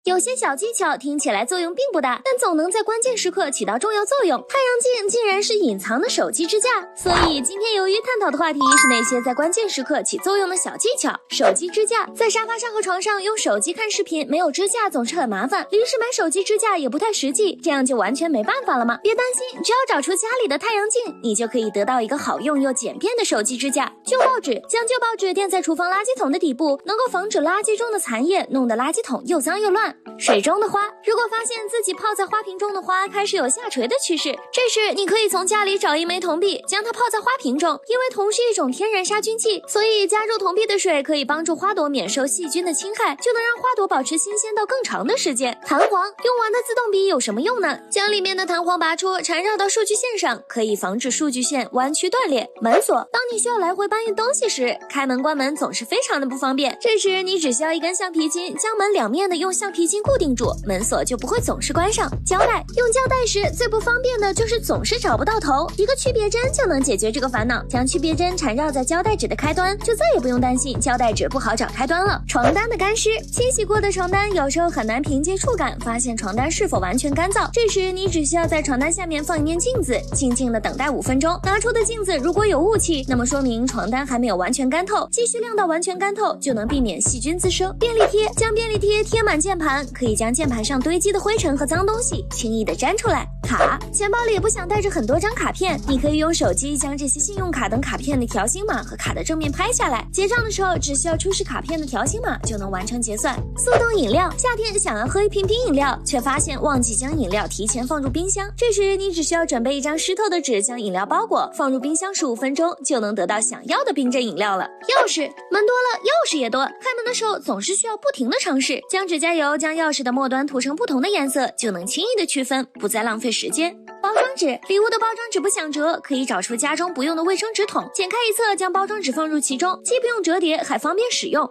有些小技巧听起来作用并不大，但总能在关键时刻起到重要作用。太阳镜竟然是隐藏的手机支架，所以今天由于探讨的话题是那些在关键时刻起作用的小技巧。手机支架，在沙发上和床上用手机看视频，没有支架总是很麻烦，临时买手机支架也不太实际，这样就完全没办法了吗？别担心，只要找出家里的太阳镜，你就可以得到一个好用又简便的手机支架。旧报纸，将旧报纸垫在厨房垃圾桶的底部，能够防止垃圾中的残液弄得垃圾桶又脏又乱。水中的花，如果发现自己泡在花瓶中的花开始有下垂的趋势，这时你可以从家里找一枚铜币，将它泡在花瓶中。因为铜是一种天然杀菌剂，所以加入铜币的水可以帮助花朵免受细菌的侵害，就能让花朵保持新鲜到更长的时间。弹簧，用完的自动笔有什么用呢？将里面的弹簧拔出，缠绕到数据线上，可以防止数据线弯曲断裂。门锁，当你需要来回搬运东西时，开门关门总是非常的不方便，这时你只需要一根橡皮筋，将门两面的用橡皮筋固定住，门锁就不会总是关上。胶带，用胶带时最不方便的就是总是找不到头，一个区别针就能解决这个烦恼，将区别针缠绕在胶带纸的开端，就再也不用担心胶带纸不好找开端了。床单的干湿，清洗过的床单有时候很难凭借触感发现床单是否完全干燥，这时你只需要在床单下面放一面镜子，静静的等待5分钟，拿出的镜子如果有雾气，那么说明床单还没有完全干透，继续晾到完全干透，就能避免细菌滋生。便利贴，将便利贴贴满键盘，可以将键盘上堆积的灰尘和脏东西轻易的粘出来。卡，钱包里不想带着很多张卡片，你可以用手机将这些信用卡等卡片的条形码和卡的正面拍下来，结账的时候只需要出示卡片的条形码就能完成结算。速冻饮料，夏天想要喝一瓶冰饮料，却发现忘记将饮料提前放入冰箱，这时你只需要准备一张湿透的纸，将饮料包裹，放入冰箱15分钟，就能得到想要的冰镇饮料了。钥匙，门多了钥匙也多，开门的时候总是需要不停的尝试，将指甲油将钥匙的末端涂成不同的颜色，就能轻易的区分，不再浪费时间。包装纸，礼物的包装纸不想折，可以找出家中不用的卫生纸筒，剪开一侧，将包装纸放入其中，既不用折叠，还方便使用。